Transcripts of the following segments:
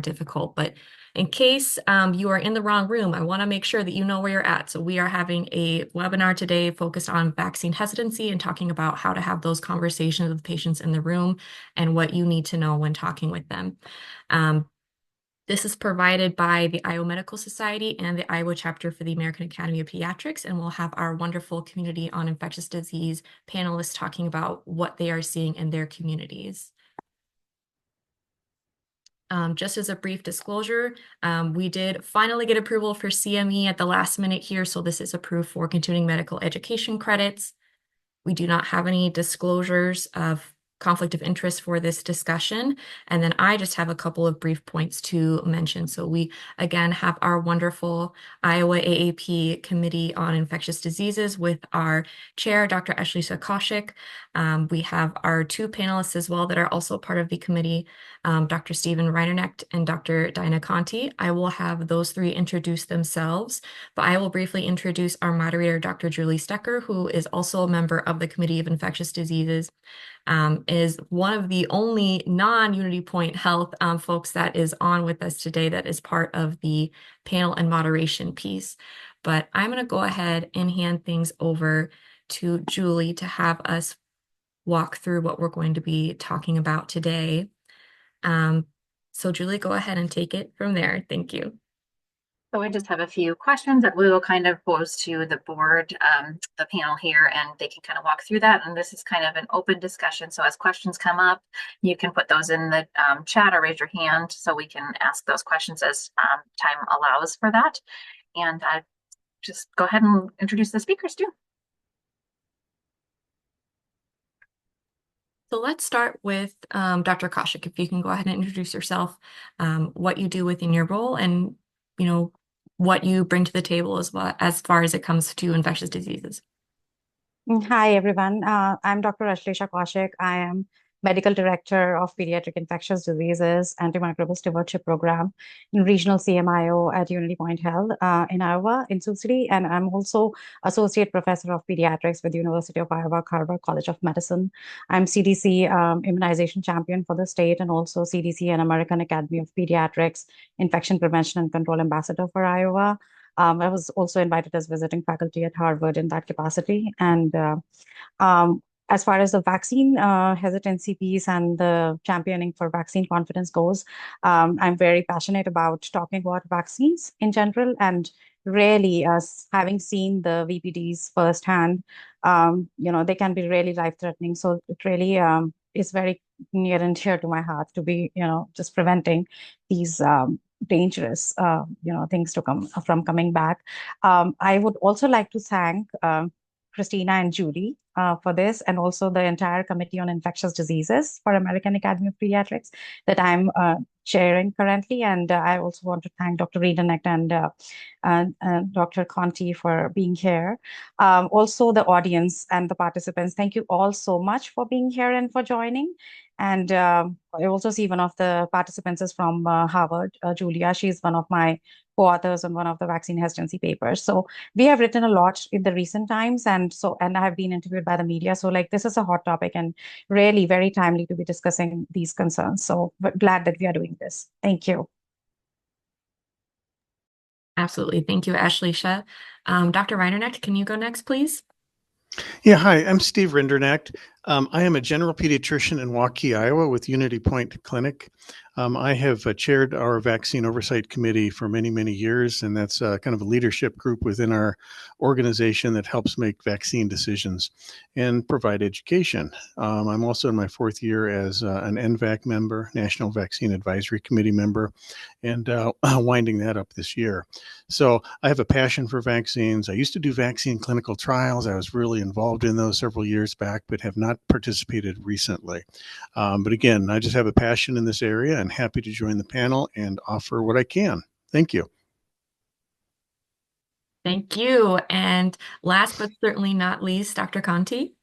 difficult, but in case you are in the wrong room, I want to make sure that you know where you're at. So we are having a webinar today focused on vaccine hesitancy and talking about how to have those conversations with patients in the room and what you need to know when talking with them. This is provided by the Iowa Medical Society and the Iowa chapter for the American Academy of Pediatrics, and we'll have our wonderful community on infectious disease panelists talking about what they are seeing in their communities. Just as a brief disclosure, we did finally get approval for CME at the last minute here, so this is approved for continuing medical education credits. We do not have any disclosures of conflict of interest for this discussion. And then I just have a couple of brief points to mention. So we, again, have our wonderful Iowa AAP Committee on Infectious Diseases with our chair, Dr. Ashlesha Kaushik. We have our two panelists as well that are also part of the committee, Dr. Stephen Rinderknecht and Dr. Dinah Conti. I will have those three introduce themselves, but I will briefly introduce our moderator, Dr. Julie Stecher, who is also a member of the Committee of Infectious Diseases, is one of the only non-Unity Point Health folks that is on with us today that is part of the panel and moderation piece. But I'm going to go ahead and hand things over to Julie to have us walk through what we're going to be talking about today. So Julie, go ahead and take it from there. Thank you. So I just have a few questions that we will kind of pose to the board, the panel here, and they can kind of walk through that. And this is kind of an open discussion. So as questions come up, you can put those in the chat or raise your hand so we can ask those questions as time allows for that. And just go ahead and introduce the speakers too. So let's start with Dr. Kaushik. If you can go ahead and introduce yourself, what you do within your role, and what you bring to the table as well as far as it comes to infectious diseases. Hi, everyone. I'm Dr. Ashlesha Kaushik. I am Medical Director of Pediatric Infectious Diseases Antimicrobial Stewardship Program in Regional CMIO at Unity Point Health in Iowa, in Sioux City. And I'm also Associate Professor of Pediatrics with the University of Iowa Carver College of Medicine. I'm CDC immunization champion for the state, and also CDC and American Academy of Pediatrics Infection Prevention and Control Ambassador for Iowa. I was also invited as visiting faculty at Harvard in that capacity. And as far as the vaccine hesitancy piece and the championing for vaccine confidence goes, I'm very passionate about talking about vaccines in general, and really having seen the VPDs firsthand, they can be really life-threatening. So it really is very near and dear to my heart to be, just preventing these dangerous, things to come from coming back. I would also like to thank Christina and Julie for this, and also the entire Committee on Infectious Diseases for American Academy of Pediatrics that I'm chairing currently. And I also want to thank Dr. Rinderknecht and Dr. Conti for being here. Also the audience and the participants, thank you all so much for being here and for joining. And I also see one of the participants is from Harvard, Julia. She's one of my co-authors on one of the vaccine hesitancy papers. So we have written a lot in the recent times, and I have been interviewed by the media. So this is a hot topic and really very timely to be discussing these concerns. So glad that we are doing this. Thank you. Absolutely. Thank you, Ashlesha. Dr. Rinderknecht, can you go next, please? Yeah, hi, I'm Steve Rinderknecht. I am a general pediatrician in Waukee, Iowa with Unity Point Clinic. I have chaired our vaccine oversight committee for many, many years, and that's kind of a leadership group within our organization that helps make vaccine decisions and provide education. I'm also in my fourth year as an NVAC member, National Vaccine Advisory Committee member, and winding that up this year. So I have a passion for vaccines. I used to do vaccine clinical trials. I was really involved in those several years back, but have not participated recently. But again, I just have a passion in this area and happy to join the panel and offer what I can. Thank you. Thank you. And last but certainly not least, Dr. Conti.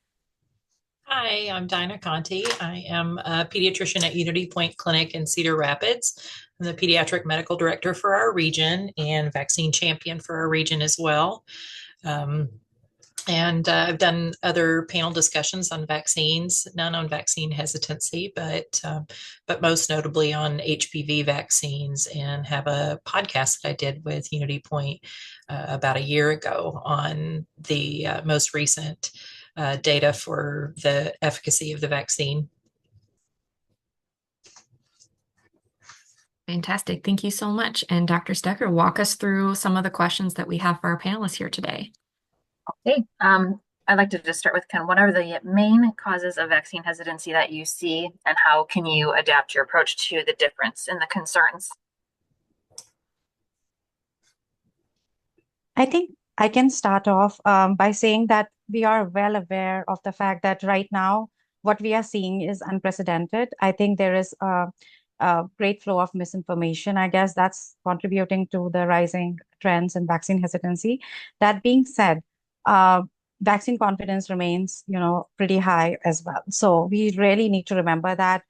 Hi, I'm Dinah Conti. I am a pediatrician at Unity Point Clinic in Cedar Rapids. I'm the pediatric medical director for our region and vaccine champion for our region as well. And I've done other panel discussions on vaccines, none on vaccine hesitancy, but most notably on HPV vaccines, and have a podcast that I did with Unity Point about a year ago on the most recent data for the efficacy of the vaccine. Fantastic. Thank you so much. And Dr. Stecher, walk us through some of the questions that we have for our panelists here today. Okay. I'd like to just start with kind of what are the main causes of vaccine hesitancy that you see, and how can you adapt your approach to the difference in the concerns? I think I can start off by saying that we are well aware of the fact that right now what we are seeing is unprecedented. I think there is a great flow of misinformation. I guess that's contributing to the rising trends in vaccine hesitancy. That being said, vaccine confidence remains, pretty high as well. So we really need to remember that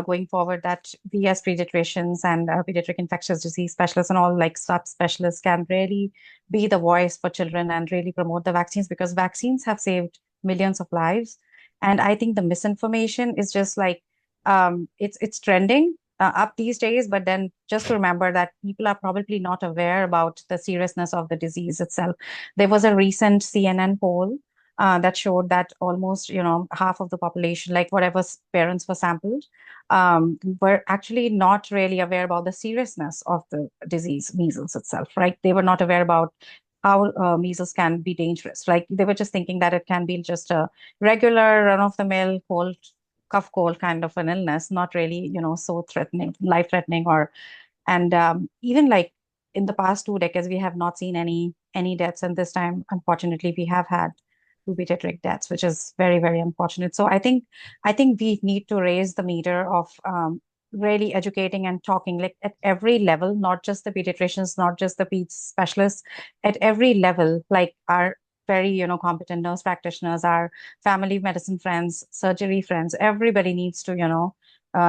going forward, that we as pediatricians and pediatric infectious disease specialists and all like subspecialists can really be the voice for children and really promote the vaccines, because vaccines have saved millions of lives. And I think the misinformation is just like it's trending up these days, but then just to remember that people are probably not aware about the seriousness of the disease itself. There was a recent CNN poll that showed that almost, half of the population, like whatever parents were sampled, were actually not really aware about the seriousness of the disease, measles itself, right? They were not aware about how measles can be dangerous. Like they were just thinking that it can be just a regular run-of-the-mill cold, cough cold kind of an illness, not really, so threatening, life-threatening, and even like in the past 2 decades, we have not seen any deaths, and this time, unfortunately, we have had two pediatric deaths, which is very, very unfortunate. So I think we need to raise the meter of really educating and talking like at every level, not just the pediatricians, not just the peds specialists, at every level, like our very, competent nurse practitioners, our family medicine friends, surgery friends, everybody needs to,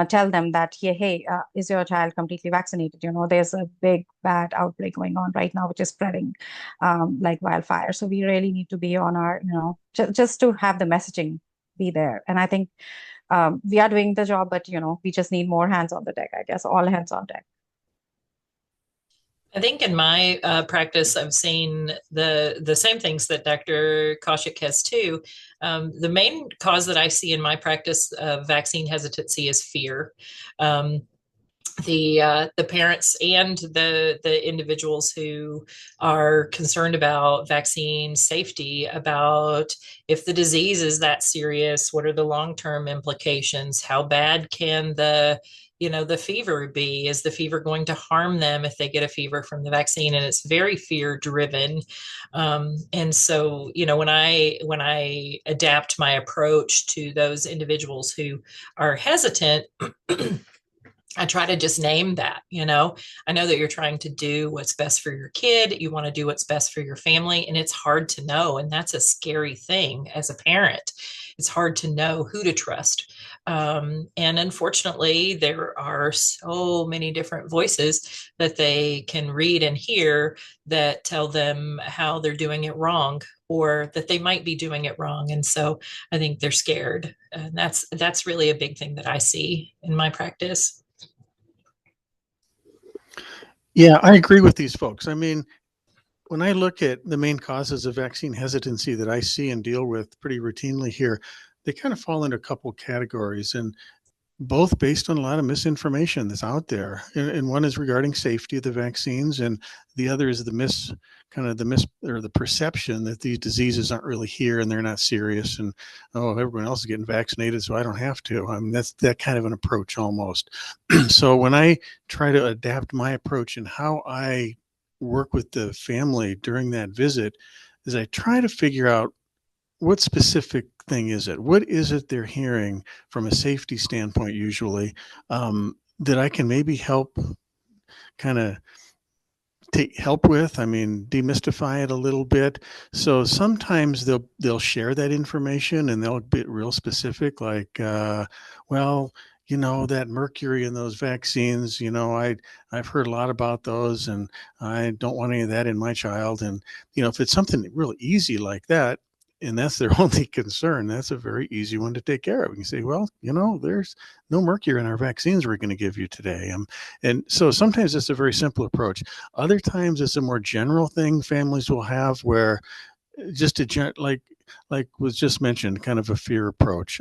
tell them that, yeah, hey, is your child completely vaccinated? There's a big bad outbreak going on right now, which is spreading like wildfire. So we really need to be on our, just to have the messaging be there. And I think we are doing the job, but we just need more hands on the deck, I guess, all hands on deck. I think in my practice, I've seen the same things that Dr. Kaushik has too. The main cause that I see in my practice of vaccine hesitancy is fear. The parents and the individuals who are concerned about vaccine safety, about if the disease is that serious, what are the long-term implications? How bad can the fever be? Is the fever going to harm them if they get a fever from the vaccine? And it's very fear driven. And so, when I adapt my approach to those individuals who are hesitant, I try to just name that, I know that you're trying to do what's best for your kid. You want to do what's best for your family. And it's hard to know. And that's a scary thing as a parent. It's hard to know who to trust. And unfortunately, there are so many different voices that they can read and hear that tell them how they're doing it wrong, or that they might be doing it wrong. And so I think they're scared. And that's really a big thing that I see in my practice. Yeah, I agree with these folks. I mean, when I look at the main causes of vaccine hesitancy that I see and deal with pretty routinely here, they kind of fall into a couple categories, and both based on a lot of misinformation that's out there. And one is regarding safety of the vaccines, and the other is the perception that these diseases aren't really here and they're not serious, and everyone else is getting vaccinated, so I don't have to. I mean, that's that kind of an approach almost. So when I try to adapt my approach and how I work with the family during that visit, is I try to figure out what specific thing is it? What is it they're hearing from a safety standpoint, usually, that I can maybe help kind of help with? I mean, demystify it a little bit. So sometimes they'll share that information and they'll be real specific, like, well, that mercury in those vaccines, I've heard a lot about those, and I don't want any of that in my child. And if it's something really easy like that, and that's their only concern, that's a very easy one to take care of. You can say, well, there's no mercury in our vaccines we're going to give you today. And so sometimes it's a very simple approach. Other times it's a more general thing families will have, where just like was just mentioned, kind of a fear approach.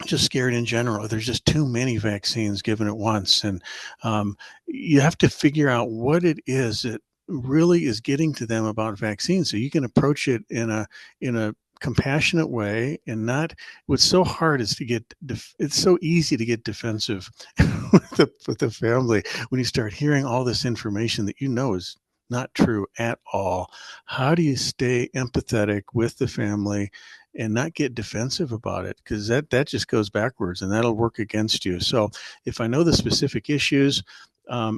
Just scared in general. There's just too many vaccines given at once. And you have to figure out what it is that really is getting to them about vaccines. So you can approach it in a compassionate way, and not, what's so hard is to get, it's so easy to get defensive with the family when you start hearing all this information that is not true at all. How do you stay empathetic with the family and not get defensive about it? Because that just goes backwards, and that'll work against you. So if I know the specific issues,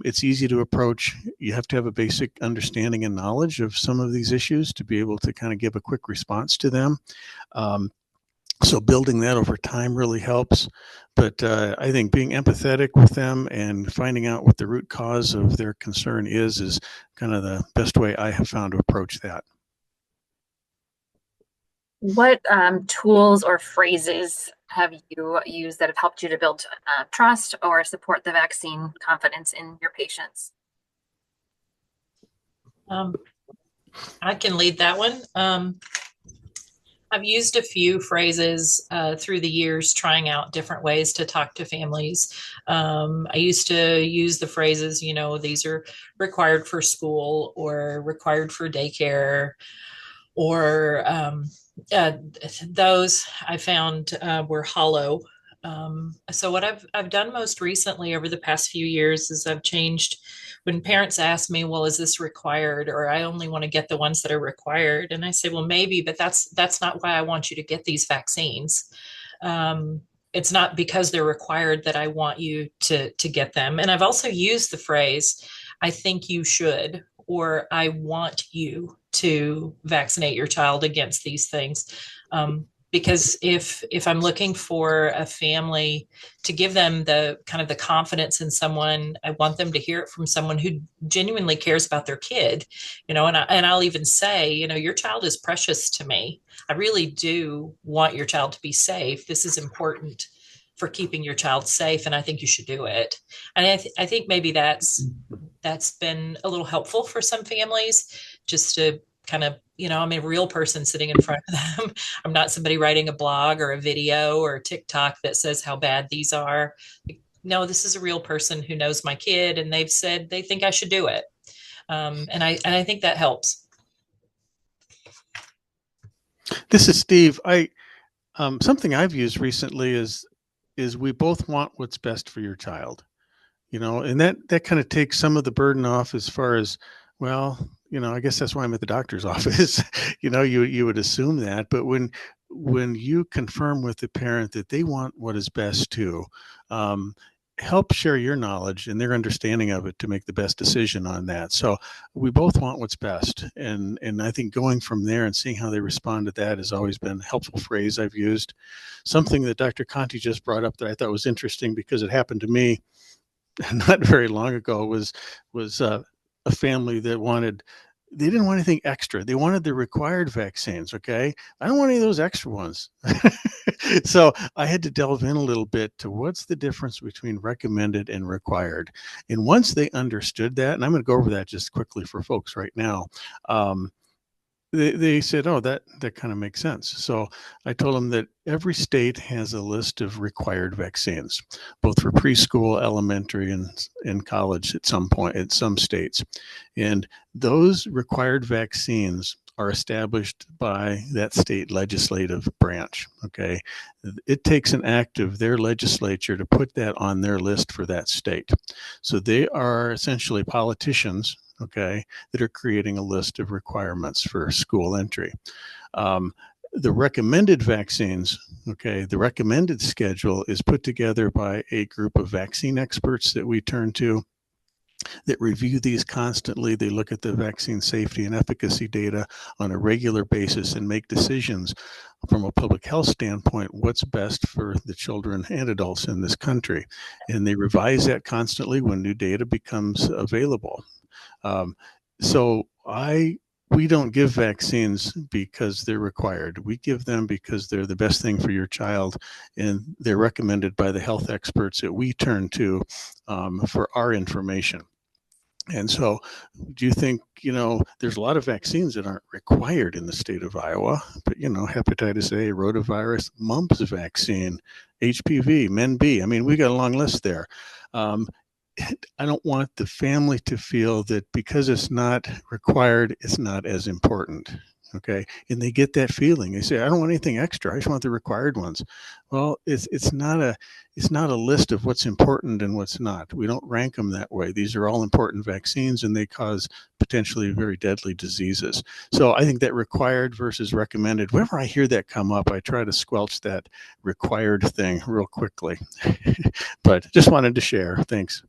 it's easy to approach. You have to have a basic understanding and knowledge of some of these issues to be able to kind of give a quick response to them. So building that over time really helps. But I think being empathetic with them and finding out what the root cause of their concern is kind of the best way I have found to approach that. What tools or phrases have you used that have helped you to build trust or support the vaccine confidence in your patients? I can lead that one. I've used a few phrases through the years, trying out different ways to talk to families. I used to use the phrases, these are required for school or required for daycare, or those I found were hollow. So what I've done most recently over the past few years is I've changed. When parents ask me, well, is this required? Or I only want to get the ones that are required. And I say, well, maybe, but that's not why I want you to get these vaccines. It's not because they're required that I want you to get them. And I've also used the phrase, I think you should, or I want you to vaccinate your child against these things. Because if I'm looking for a family to give them the kind of the confidence in someone, I want them to hear it from someone who genuinely cares about their kid, and I'll even say, your child is precious to me. I really do want your child to be safe. This is important for keeping your child safe, and I think you should do it. And I think maybe that's been a little helpful for some families, just to kind of, I'm a real person sitting in front of them. I'm not somebody writing a blog or a video or a TikTok that says how bad these are. No, this is a real person who knows my kid, and they've said they think I should do it. And I think that helps. This is Steve. Something I've used recently is we both want what's best for your child, and that kind of takes some of the burden off, as far as, well, I guess that's why I'm at the doctor's office. You would assume that, but when you confirm with the parent that they want what is best too, help share your knowledge and their understanding of it to make the best decision on that. So we both want what's best. And I think going from there and seeing how they respond to that has always been a helpful phrase I've used. Something that Dr. Conti just brought up that I thought was interesting, because it happened to me not very long ago, was a family that they didn't want anything extra. They wanted the required vaccines. Okay. I don't want any of those extra ones. So I had to delve in a little bit to what's the difference between recommended and required. And once they understood that, and I'm going to go over that just quickly for folks right now, they said, oh, that kind of makes sense. So I told them that every state has a list of required vaccines, both for preschool, elementary, and college at some point, at some states. And those required vaccines are established by that state legislative branch. Okay. It takes an act of their legislature to put that on their list for that state. So they are essentially politicians, okay, that are creating a list of requirements for school entry. The recommended vaccines, okay, the recommended schedule is put together by a group of vaccine experts that we turn to, that review these constantly. They look at the vaccine safety and efficacy data on a regular basis and make decisions from a public health standpoint, what's best for the children and adults in this country. And they revise that constantly when new data becomes available. So I we don't give vaccines because they're required. We give them because they're the best thing for your child, and they're recommended by the health experts that we turn to for our information. And so, do you think, there's a lot of vaccines that aren't required in the state of Iowa, but, hepatitis A, rotavirus, mumps vaccine, HPV, Men B. I mean, we got a long list there. I don't want the family to feel that because it's not required, it's not as important. Okay. And they get that feeling. They say, I don't want anything extra. I just want the required ones. Well, it's not a list of what's important and what's not. We don't rank them that way. These are all important vaccines, and they cause potentially very deadly diseases. So I think that required versus recommended, whenever I hear that come up, I try to squelch that required thing real quickly. But just wanted to share. Thanks.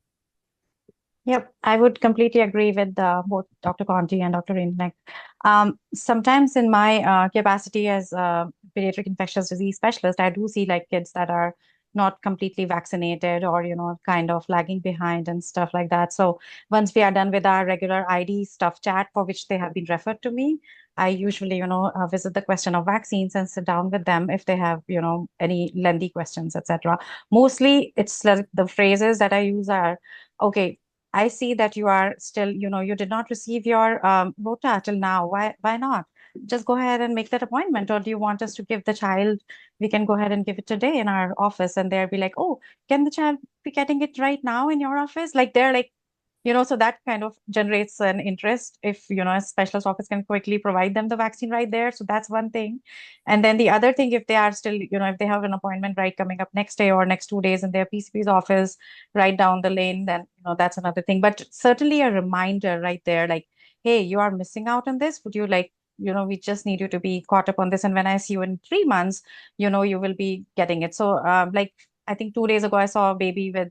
Yep, I would completely agree with both Dr. Conti and Dr. Rinderknecht. Sometimes in my capacity as a pediatric infectious disease specialist, I do see like kids that are not completely vaccinated or, kind of lagging behind and stuff like that. So once we are done with our regular ID stuff chat for which they have been referred to me, I usually, visit the question of vaccines and sit down with them if they have, any lengthy questions, etc. Mostly it's like the phrases that I use are, okay, I see that you are still, you did not receive your rota till now. Why not? Just go ahead and make that appointment. Or do you want us to give the child? We can go ahead and give it today in our office. And they'll be like, oh, can the child be getting it right now in your office? Like they're like, so that kind of generates an interest if, a specialist office can quickly provide them the vaccine right there. So that's one thing. And then the other thing, if they are still, if they have an appointment right coming up next day or next 2 days in their PCP's office right down the lane, then, that's another thing. But certainly a reminder right there, like, hey, you are missing out on this. Would you like, we just need you to be caught up on this. And when I see you in 3 months, you will be getting it. So like, I think 2 days ago, I saw a baby with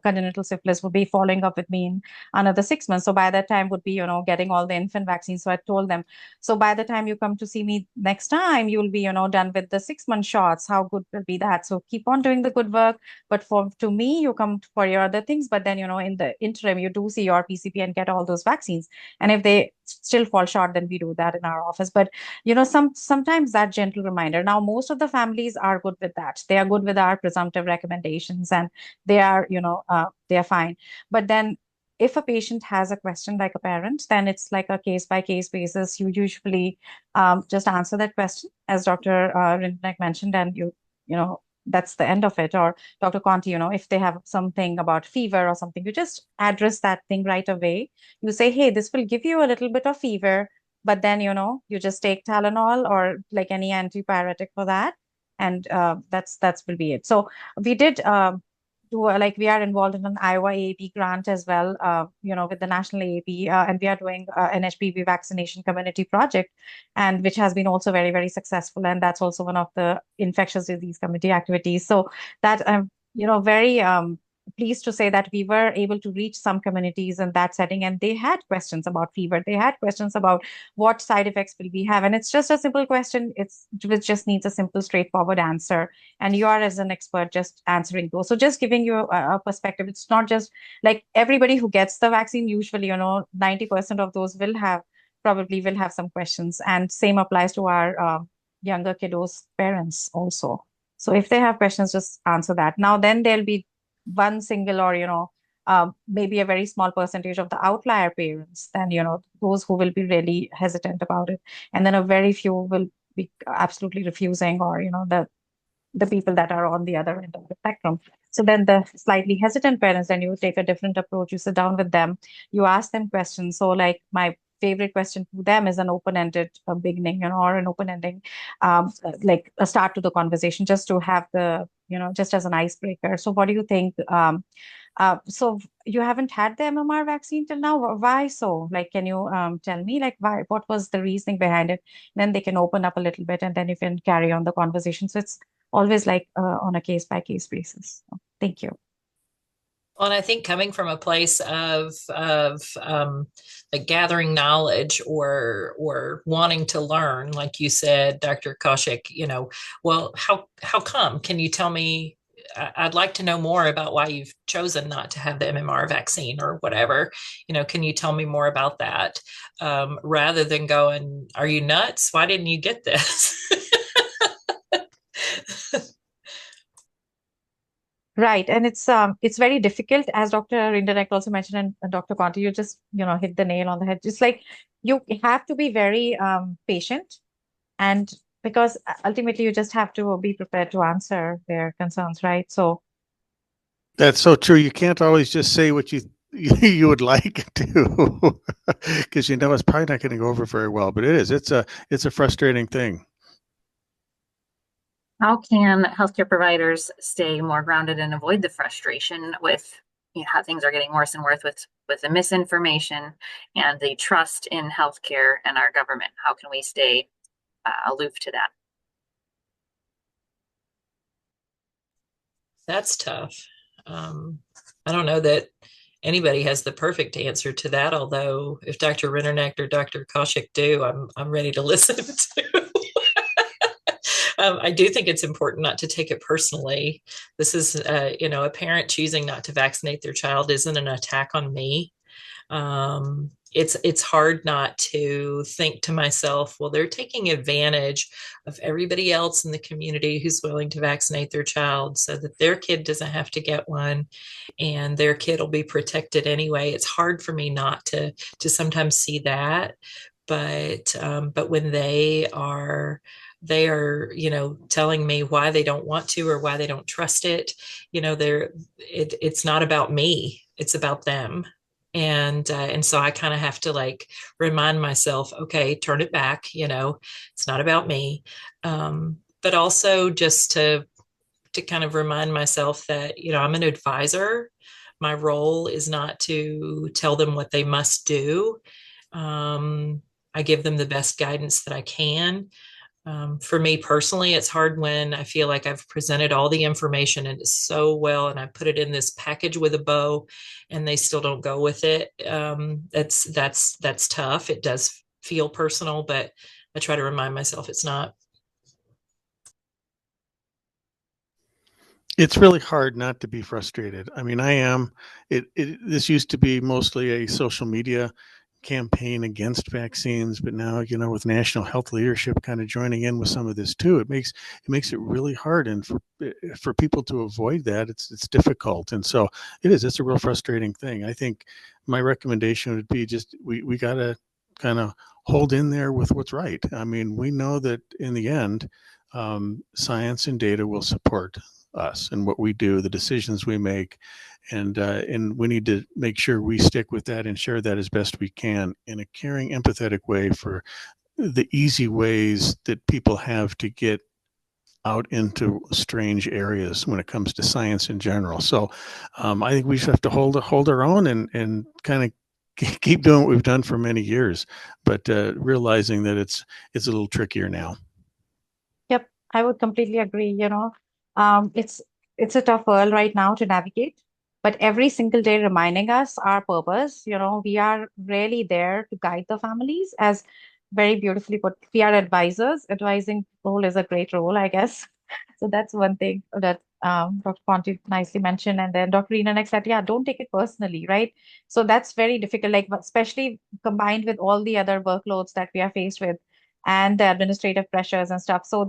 congenital syphilis would be following up with me in another 6 months. So by that time would be, getting all the infant vaccines. So I told them, so by the time you come to see me next time, you'll be, done with the 6 month shots. How good will be that? So keep on doing the good work. But to me, you come for your other things. But then, in the interim, you do see your PCP and get all those vaccines. And if they still fall short, then we do that in our office. But sometimes that gentle reminder. Now, most of the families are good with that. They are good with our presumptive recommendations, and they are, they are fine. But then if a patient has a question like a parent, then it's like a case by case basis. You usually just answer that question, as Dr. Rinderknecht mentioned, and that's the end of it. Or Dr. Conti, if they have something about fever or something, you just address that thing right away. You say, hey, this will give you a little bit of fever, but then, you just take Tylenol or like any antipyretic for that. And that's will be it. So we did like we are involved in an Iowa AAP grant as well, with the national AAP, and we are doing an HPV vaccination community project, and which has been also very, very successful. And that's also one of the infectious disease committee activities. So that I'm, very pleased to say that we were able to reach some communities in that setting, and they had questions about fever. They had questions about what side effects will we have, and it's just a simple question. It just needs a simple, straightforward answer, and you are as an expert just answering those. So just giving you a perspective. It's not just like everybody who gets the vaccine. Usually, 90% of those probably will have some questions, and same applies to our younger kiddos' parents also. So if they have questions, just answer that. Now, then there'll be one single or, maybe a very small percentage of the outlier parents, then, those who will be really hesitant about it. And then a very few will be absolutely refusing, or, the people that are on the other end of the spectrum. So then the slightly hesitant parents, then you take a different approach. You sit down with them, you ask them questions. So like my favorite question to them is an open-ended beginning, or an open-ending, like a start to the conversation, just to have the, just as an icebreaker. So what do you think? So you haven't had the MMR vaccine till now. Why so? Like, can you tell me, like, why? What was the reasoning behind it? Then they can open up a little bit, and then you can carry on the conversation. So it's always like on a case by case basis. So, thank you. Well, and I think coming from a place of like gathering knowledge or wanting to learn, like you said, Dr. Kaushik, well, how come? Can you tell me I'd like to know more about why you've chosen not to have the MMR vaccine or whatever. Can you tell me more about that? Rather than going, are you nuts? Why didn't you get this? Right. And it's very difficult, as Dr. Rinderknecht also mentioned, and Dr. Conti, you just, hit the nail on the head. It's like you have to be very patient, and because ultimately you just have to be prepared to answer their concerns, right? So That's so true. You can't always just say what you would like to, because it's probably not going to go over very well. But it's a frustrating thing. How can healthcare providers stay more grounded and avoid the frustration with how things are getting worse and worse with the misinformation and the trust in healthcare and our government? How can we stay aloof to that? That's tough. I don't know that anybody has the perfect answer to that, although if Dr. Rinderknecht or Dr. Kaushik do, I'm ready to listen to. I do think it's important not to take it personally. This is, a parent choosing not to vaccinate their child isn't an attack on me. It's hard not to think to myself, well, they're taking advantage of everybody else in the community who's willing to vaccinate their child so that their kid doesn't have to get one and their kid will be protected anyway. It's hard for me not to sometimes see that. But when they are telling me why they don't want to or why they don't trust it, it's not about me, it's about them. And so I kind of have to remind myself, okay, turn it back, it's not about me. But also just to kind of remind myself that, I'm an advisor. My role is not to tell them what they must do. I give them the best guidance that I can. For me personally, it's hard when I feel like I've presented all the information and it's so well, and I put it in this package with a bow, and they still don't go with it. That's tough. It does feel personal, but I try to remind myself it's not. It's really hard not to be frustrated. I mean, I am. This used to be mostly a social media campaign against vaccines, but now, with national health leadership kind of joining in with some of this too, it makes it really hard, and for people to avoid that, it's difficult, and so it's a real frustrating thing. I think my recommendation would be just we got to kind of hold in there with what's right. I mean, we know that in the end, science and data will support us and what we do, the decisions we make, and we need to make sure we stick with that and share that as best we can in a caring, empathetic way for the easy ways that people have to get out into strange areas when it comes to science in general. So I think we just have to hold our own and kind of keep doing what we've done for many years, but realizing that it's a little trickier now. yep, I would completely agree. It's a tough world right now to navigate, but every single day reminding us our purpose. We are really there to guide the families, as very beautifully put. We are advisors. Advising role is a great role, I guess. So that's one thing that Dr. Conti nicely mentioned. And then Dr. Rinderknecht said, yeah, don't take it personally, right? So that's very difficult, especially combined with all the other workloads that we are faced with and the administrative pressures and stuff. So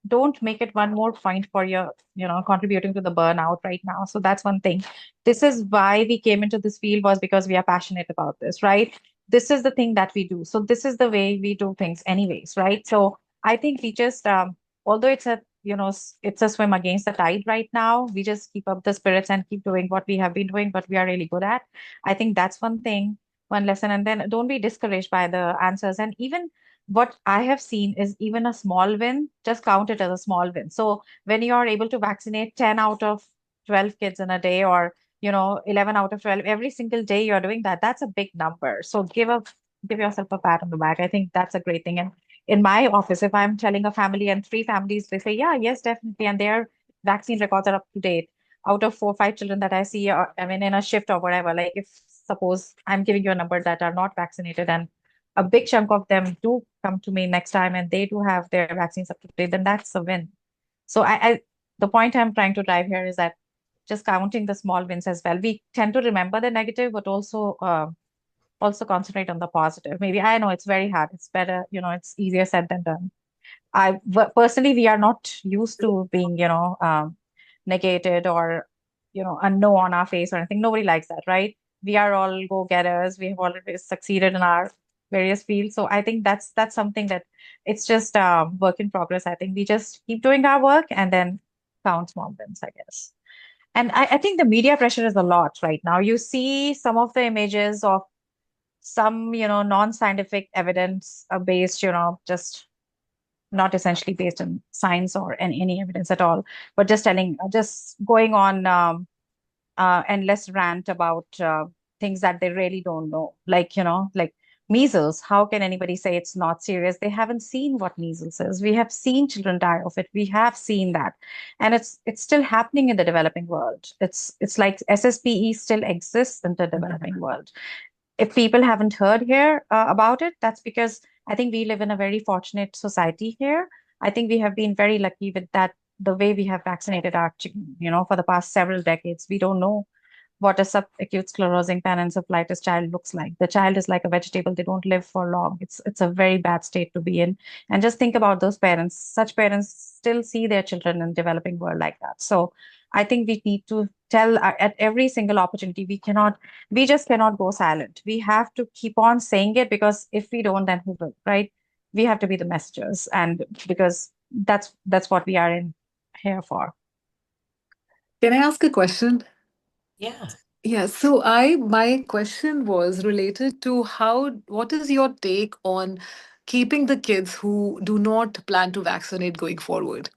don't make it one more point for your, contributing to the burnout right now. So that's one thing. This is why we came into this field, was because we are passionate about this, right? This is the thing that we do. So this is the way we do things anyways, right? So I think we just, although it's a swim against the tide right now, we just keep up the spirits and keep doing what we have been doing, what we are really good at. I think that's one thing, one lesson. And then don't be discouraged by the answers. And even what I have seen is even a small win, just count it as a small win. So when you are able to vaccinate 10 out of 12 kids in a day, or 11 out of 12 every single day you're doing that, that's a big number. So give yourself a pat on the back. I think that's a great thing. And in my office, if I'm telling a family and 3 families, they say, yeah, yes, definitely. And their vaccine records are up to date. Out of 4 or 5 children that I see, I mean, in a shift or whatever, like if suppose I'm giving you a number that are not vaccinated, and a big chunk of them do come to me next time and they do have their vaccines up to date, then that's a win. So the point I'm trying to drive here is that just counting the small wins as well. We tend to remember the negative, but also concentrate on the positive. Maybe I know it's very hard. It's better, it's easier said than done. Personally, we are not used to being, negated or, a no on our face or anything. Nobody likes that, right? We are all go-getters. We have already succeeded in our various fields. So I think that's something that it's just work in progress. I think we just keep doing our work and then count small wins, I guess. And I think the media pressure is a lot right now. You see some of the images of some, non-scientific evidence based, just not essentially based on science or any evidence at all, but just going on endless rant about things that they really don't know. Like measles. How can anybody say it's not serious? They haven't seen what measles is. We have seen children die of it. We have seen that, and it's still happening in the developing world. It's like SSPE still exists in the developing world. If people haven't heard here about it, that's because I think we live in a very fortunate society here. I think we have been very lucky with that, the way we have vaccinated our children, for the past several decades. We don't know what a subacute sclerosing panencephalitis child looks like. The child is like a vegetable. They don't live for long. It's a very bad state to be in. And just think about those parents. Such parents still see their children in the developing world like that. So I think we need to tell at every single opportunity, we just cannot go silent. We have to keep on saying it, because if we don't, then who will, right? We have to be the messengers, and because that's what we are in here for. Can I ask a question? Yeah. Yeah, so my question was related to what is your take on keeping the kids who do not plan to vaccinate going forward?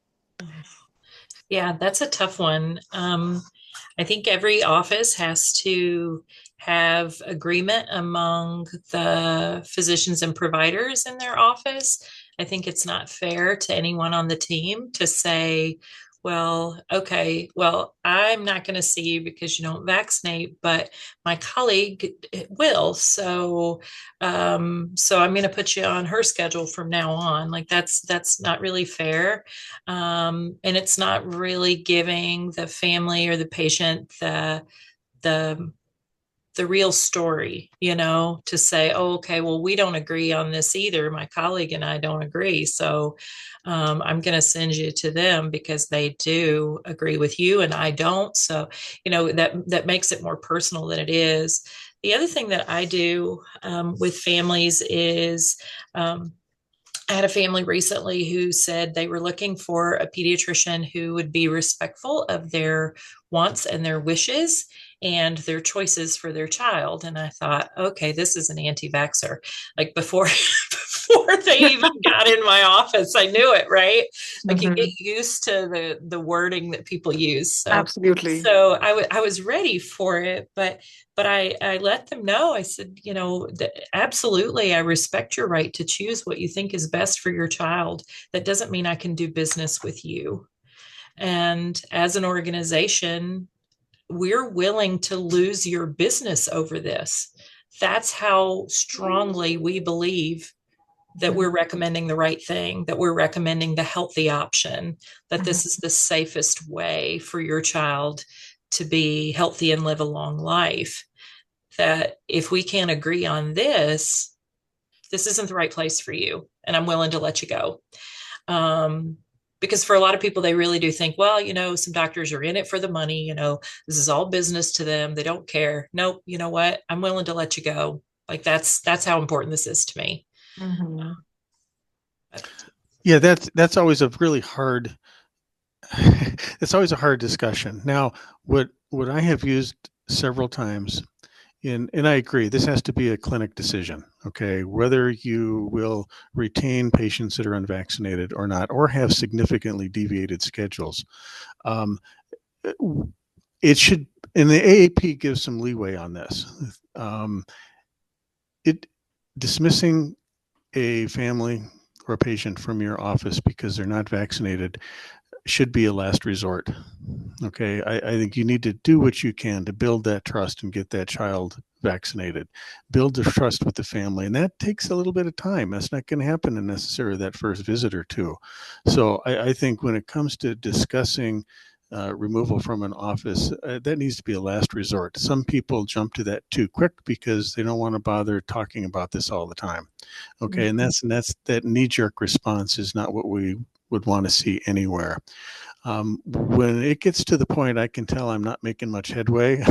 Yeah, that's a tough one. I think every office has to have agreement among the physicians and providers in their office. I think it's not fair to anyone on the team to say, well, okay, well, I'm not going to see you because you don't vaccinate, but my colleague will. So I'm going to put you on her schedule from now on. Like that's not really fair. And it's not really giving the family or the patient the the real story, to say, oh, okay, well, we don't agree on this either. My colleague and I don't agree. So I'm going to send you to them because they do agree with you and I don't. So, that makes it more personal than it is. The other thing that I do with families is I had a family recently who said they were looking for a pediatrician who would be respectful of their wants and their wishes and their choices for their child. And I thought, okay, this is an anti-vaxxer. Like before they even got in my office, I knew it, right? Like you get used to the wording that people use. So, Absolutely. So I was ready for it, but I let them know. I said, absolutely, I respect your right to choose what you think is best for your child. That doesn't mean I can do business with you. And as an organization, we're willing to lose your business over this. That's how strongly we believe that we're recommending the right thing, that we're recommending the healthy option, that this is the safest way for your child to be healthy and live a long life. That if we can't agree on this isn't the right place for you, and I'm willing to let you go. Because for a lot of people, they really do think, well, some doctors are in it for the money, this is all business to them. They don't care. Nope. You know what? I'm willing to let you go. Like that's how important this is to me. Mm-hmm. Yeah, that's always a really hard it's always a hard discussion. Now, what I have used several times, and I agree, this has to be a clinic decision, okay, whether you will retain patients that are unvaccinated or not, or have significantly deviated schedules. It should, and the AAP gives some leeway on this. Dismissing a family or a patient from your office because they're not vaccinated should be a last resort. Okay, I think you need to do what you can to build that trust and get that child vaccinated. Build the trust with the family, and that takes a little bit of time. That's not going to happen in necessarily that first visit or two. So I think when it comes to discussing removal from an office, that needs to be a last resort. Some people jump to that too quick because they don't want to bother talking about this all the time. Okay, and that's that knee-jerk response is not what we would want to see anywhere. When it gets to the point I can tell I'm not making much headway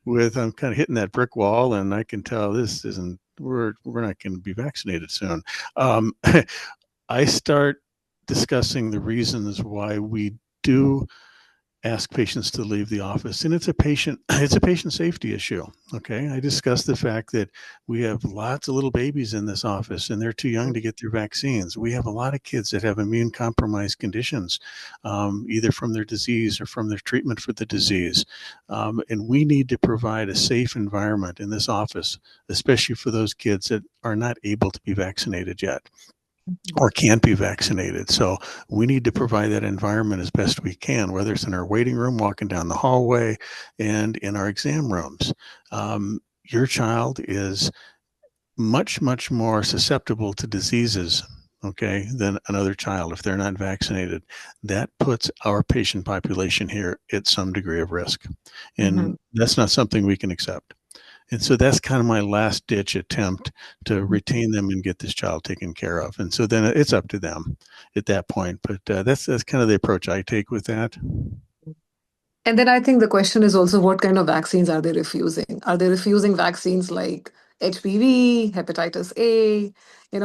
with I'm kind of hitting that brick wall, and I can tell this isn't we're not going to be vaccinated soon. I start discussing the reasons why we do ask patients to leave the office, and it's a patient safety issue. Okay, I discussed the fact that we have lots of little babies in this office and they're too young to get their vaccines. We have a lot of kids that have immune compromised conditions, either from their disease or from their treatment for the disease, and we need to provide a safe environment in this office, especially for those kids that are not able to be vaccinated yet or can't be vaccinated. So we need to provide that environment as best we can, whether it's in our waiting room, walking down the hallway, and in our exam rooms. Your child is much, much more susceptible to diseases, okay, than another child if they're not vaccinated. That puts our patient population here at some degree of risk. And that's not something we can accept. And so that's kind of my last ditch attempt to retain them and get this child taken care of. And so then it's up to them at that point. But that's kind of the approach I take with that. And then I think the question is also what kind of vaccines are they refusing? Are they refusing vaccines like HPV, hepatitis A,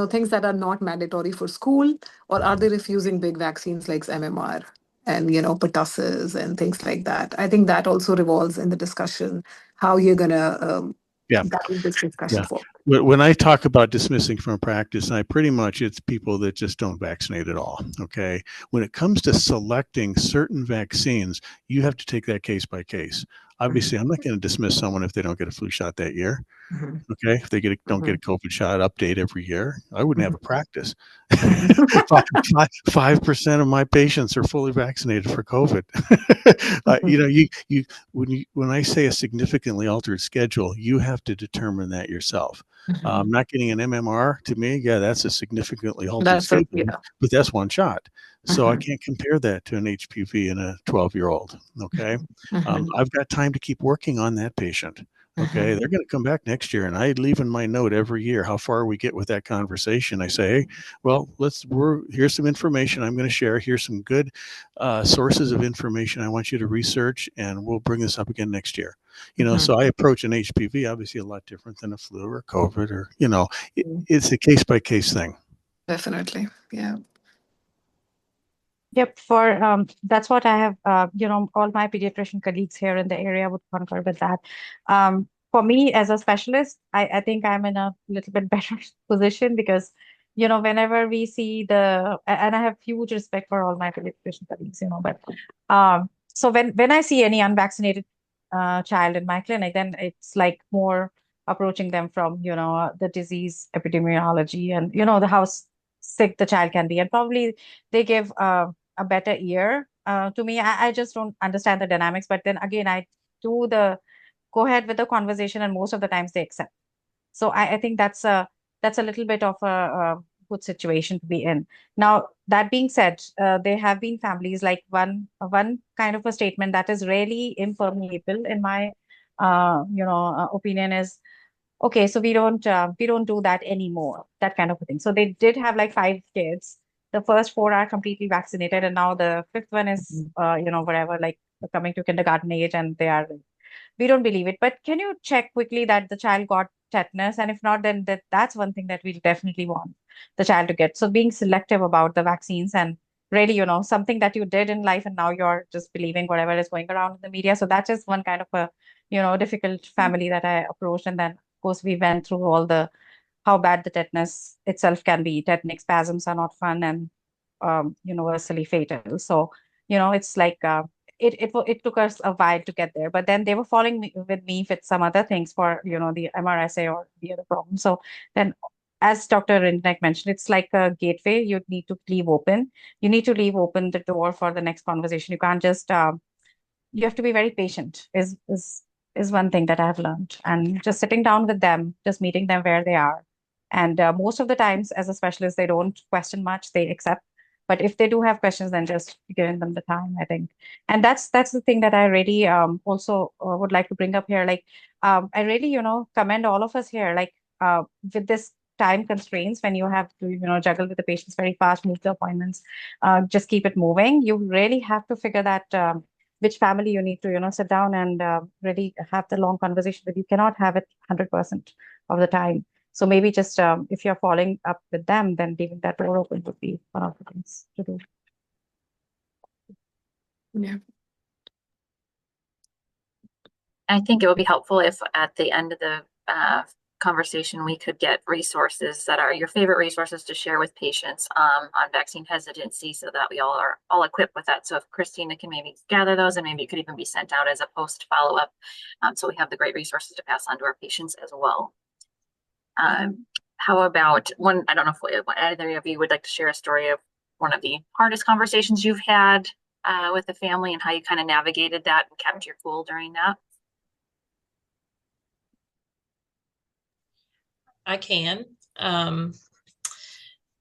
things that are not mandatory for school? Or are they refusing big vaccines like MMR and, pertussis and things like that? I think that also revolves in the discussion, how you're going to guide this discussion forward. When I talk about dismissing from practice, it's people that just don't vaccinate at all. Okay. When it comes to selecting certain vaccines, you have to take that case by case. Obviously, I'm not going to dismiss someone if they don't get a flu shot that year. Okay, if they don't get a COVID shot update every year, I wouldn't have a practice. 5% of my patients are fully vaccinated for COVID. When I say a significantly altered schedule, you have to determine that yourself. Not getting an MMR, to me, that's a significantly altered schedule, but that's one shot. So I can't compare that to an HPV in a 12-year-old. Okay, I've got time to keep working on that patient. Okay, they're going to come back next year, and I leave in my note every year how far we get with that conversation. I say, hey, well, here's some information I'm going to share. Here's some good sources of information I want you to research, and we'll bring this up again next year. So I approach an HPV obviously a lot different than a flu or COVID, or it's a case by case thing. Definitely, yeah. Yep, that's what I have, all my pediatrician colleagues here in the area would concur with that. For me as a specialist, I think I'm in a little bit better position because, whenever we see and I have huge respect for all my pediatrician colleagues, but so when I see any unvaccinated child in my clinic, then it's like more approaching them from, the disease epidemiology and, how sick the child can be. And probably they give a better ear to me. I just don't understand the dynamics, but then again, I do go ahead with the conversation, and most of the times they accept. So I think that's a little bit of a good situation to be in. Now, that being said, there have been families like one kind of a statement that is really impermeable in my opinion is, okay, so we don't do that anymore, that kind of a thing. So they did have like 5 kids. The first 4 are completely vaccinated, and now the 5th one is, whatever, like coming to kindergarten age, and we don't believe it. But can you check quickly that the child got tetanus? And if not, then that's one thing that we'll definitely want the child to get. So being selective about the vaccines, and really, something that you did in life, and now you're just believing whatever is going around in the media. So that's just one kind of a, difficult family that I approached. And then, of course, we went through all how bad the tetanus itself can be. Tetanic spasms are not fun and universally fatal. So, it's like it took us a while to get there, but then they were following with me with some other things for, the MRSA or the other problem. So then as Dr. Rinderknecht mentioned, it's like a gateway you need to leave open. You need to leave open the door for the next conversation. You can't just, you have to be very patient is one thing that I've learned. And just sitting down with them, just meeting them where they are. And most of the times as a specialist, they don't question much, they accept. But if they do have questions, then just giving them the time, I think. And that's the thing that I really also would like to bring up here. Like, I really, commend all of us here, like with this time constraints when you have to, juggle with the patients very fast, move the appointments, just keep it moving. You really have to figure that which family you need to, sit down and really have the long conversation with. You cannot have it 100% of the time. So maybe just if you're following up with them, then leaving that door open would be one of the things to do. Yeah. I think it would be helpful if at the end of the conversation, we could get resources that are your favorite resources to share with patients on vaccine hesitancy so that we all are all equipped with that. So if Christina can maybe gather those, and maybe it could even be sent out as a post follow-up. So we have the great resources to pass on to our patients as well. How about one, I don't know if either of you would like to share a story of one of the hardest conversations you've had with the family and how you kind of navigated that and kept your cool during that? I can.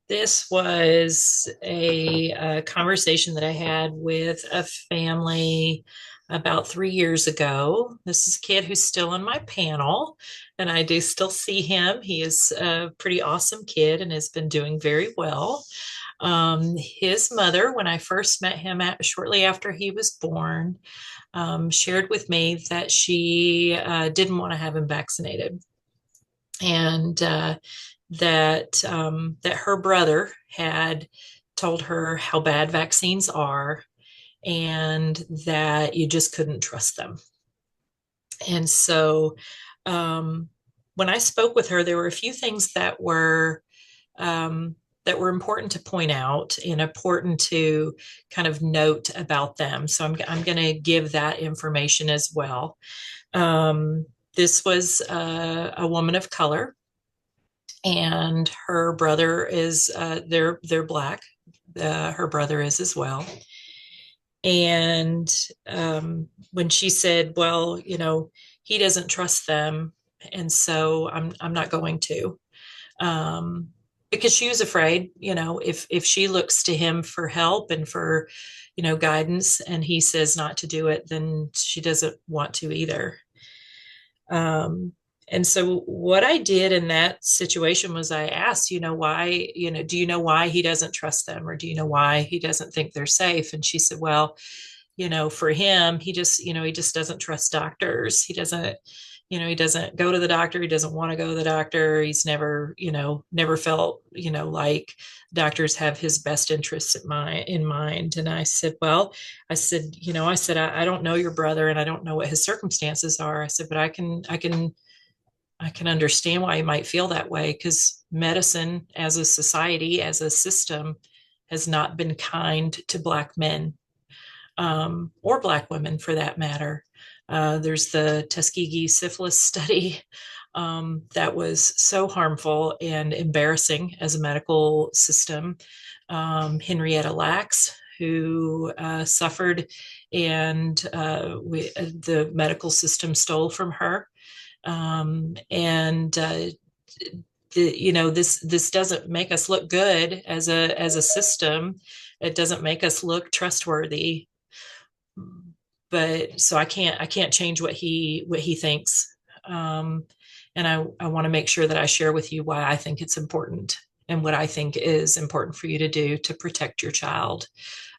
This was a conversation that I had with a family about 3 years ago. This is a kid who's still on my panel, and I do still see him. He is a pretty awesome kid and has been doing very well. His mother, when I first met him shortly after he was born, shared with me that she didn't want to have him vaccinated. And that her brother had told her how bad vaccines are and that you just couldn't trust them. And so when I spoke with her, there were a few things that were important to point out and important to kind of note about them. So I'm going to give that information as well. This was a woman of color, and her brother is they're Black. Her brother is as well. And when she said, "Well, he doesn't trust them, and so I'm not going to," because she was afraid, if she looks to him for help and for, guidance, and he says not to do it, then she doesn't want to either. And so what I did in that situation was I asked, why, do you know why he doesn't trust them, or do you know why he doesn't think they're safe? And she said, well, for him, he just doesn't trust doctors. He doesn't go to the doctor. He doesn't want to go to the doctor. He's never felt, like doctors have his best interests in mind. And I said, I don't know your brother, and I don't know what his circumstances are. I said, but I can understand why you might feel that way, because medicine as a society, as a system, has not been kind to Black men, or Black women for that matter. There's the Tuskegee syphilis study that was so harmful and embarrassing as a medical system. Henrietta Lacks, who suffered, and the medical system stole from her. This doesn't make us look good as a system. It doesn't make us look trustworthy. But so I can't change what he thinks. And I want to make sure that I share with you why I think it's important and what I think is important for you to do to protect your child.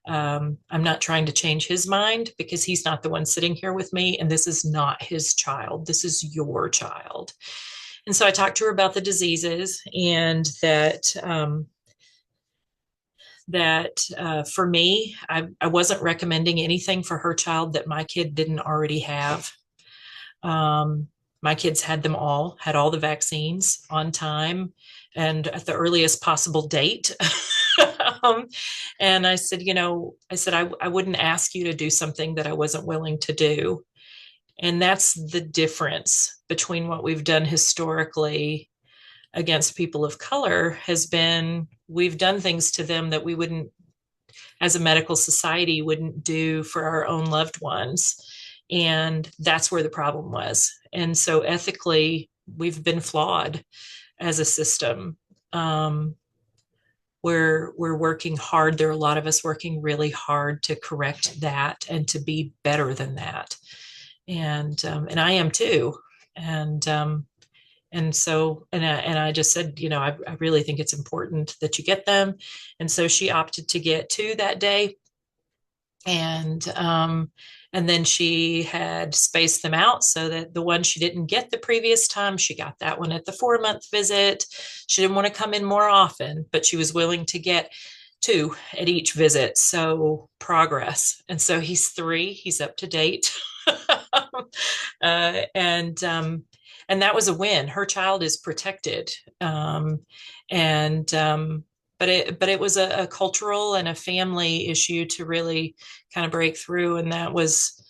I'm not trying to change his mind, because he's not the one sitting here with me, and this is not his child. This is your child. And so I talked to her about the diseases, and that for me, I wasn't recommending anything for her child that my kid didn't already have. My kids had all the vaccines on time and at the earliest possible date. And I said, I wouldn't ask you to do something that I wasn't willing to do. And that's the difference between what we've done historically against people of color has been, we've done things to them that we wouldn't, as a medical society, wouldn't do for our own loved ones. And that's where the problem was. And so ethically, we've been flawed as a system. We're working hard. There are a lot of us working really hard to correct that and to be better than that. And I am too. And so, I just said, I really think it's important that you get them. And so she opted to get 2 that day. And then she had spaced them out so that the one she didn't get the previous time, she got that one at the 4-month visit. She didn't want to come in more often, but she was willing to get 2 at each visit. So progress. And so he's 3, he's up to date. And that was a win. Her child is protected. But it was a cultural and a family issue to really kind of break through. And it was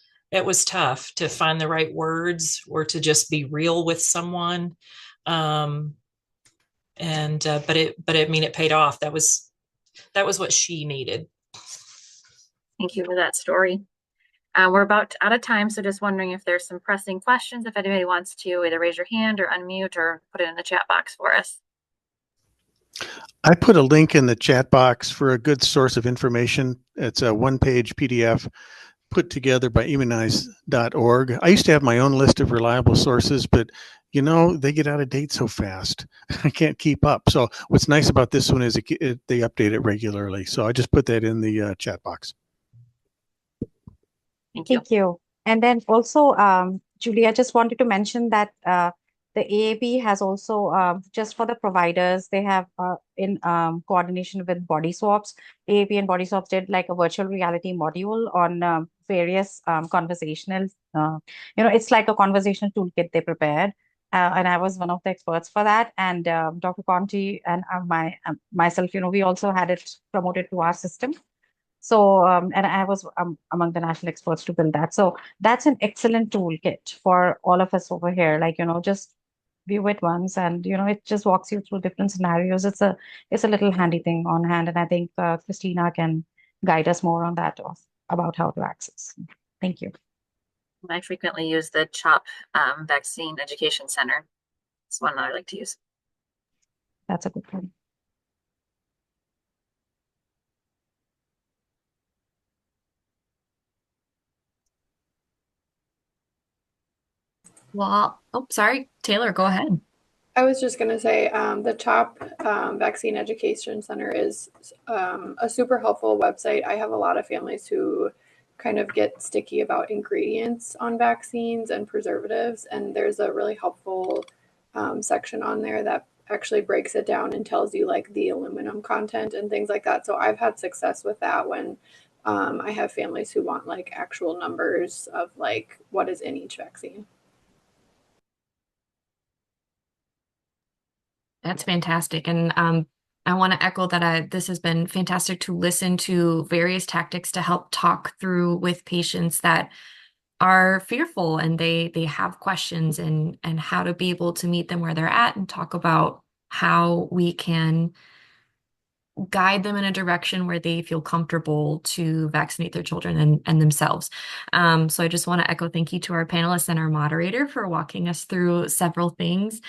tough to find the right words or to just be real with someone. But it paid off. That was what she needed. Thank you for that story. We're about out of time, so just wondering if there's some pressing questions, if anybody wants to either raise your hand or unmute or put it in the chat box for us. I put a link in the chat box for a good source of information. It's a 1-page PDF put together by immunize.org. I used to have my own list of reliable sources, but they get out of date so fast. I can't keep up. So what's nice about this one is they update it regularly. So I just put that in the chat box. Thank you. And then also, Julie, I just wanted to mention that the AAP has also, just for the providers, they have in coordination with Body Swaps, AAP and Body Swaps did like a virtual reality module on various conversational, it's like a conversational toolkit they prepared. And I was one of the experts for that. And Dr. Conti and myself, we also had it promoted to our system. So, and I was among the national experts to build that. So that's an excellent toolkit for all of us over here. Like, just view it once and, it just walks you through different scenarios. It's a little handy thing on hand. And I think Christina can guide us more on that about how to access. Thank you. I frequently use the CHOP Vaccine Education Center. It's one that I like to use. That's a good one. Well, oh, sorry, Taylor, go ahead. I was just going to say the CHOP Vaccine Education Center is a super helpful website. I have a lot of families who kind of get sticky about ingredients on vaccines and preservatives, and there's a really helpful section on there that actually breaks it down and tells you like the aluminum content and things like that. So I've had success with that when I have families who want like actual numbers of like what is in each vaccine. That's fantastic. And I want to echo that this has been fantastic to listen to various tactics to help talk through with patients that are fearful and they have questions and how to be able to meet them where they're at and talk about how we can guide them in a direction where they feel comfortable to vaccinate their children and themselves. So I just want to echo thank you to our panelists and our moderator for walking us through several things.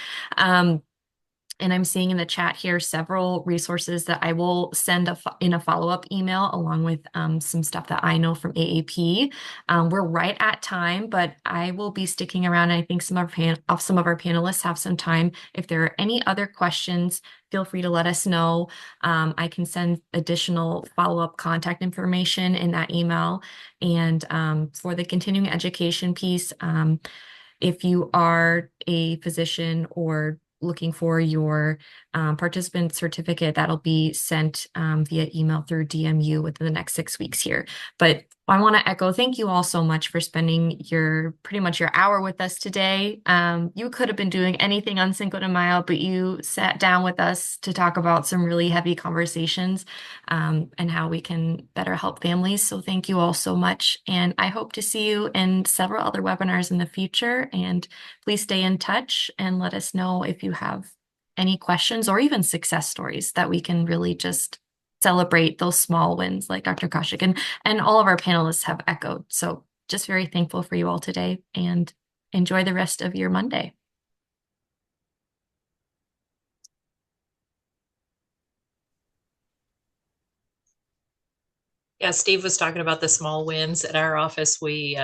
And I'm seeing in the chat here several resources that I will send in a follow-up email along with some stuff that I know from AAP. We're right at time, but I will be sticking around. I think some of our panelists have some time. If there are any other questions, feel free to let us know. I can send additional follow-up contact information in that email. And for the continuing education piece, if you are a physician or looking for your participant certificate, that'll be sent via email through DMU within the next 6 weeks here. But I want to echo thank you all so much for spending pretty much your hour with us today. You could have been doing anything on Cinco de Mayo, but you sat down with us to talk about some really heavy conversations and how we can better help families. So thank you all so much. And I hope to see you in several other webinars in the future. And please stay in touch and let us know if you have any questions or even success stories that we can really just celebrate those small wins like Dr. Kaushik and all of our panelists have echoed. So just very thankful for you all today and enjoy the rest of your Monday. Yeah, Steve was talking about the small wins at our office. We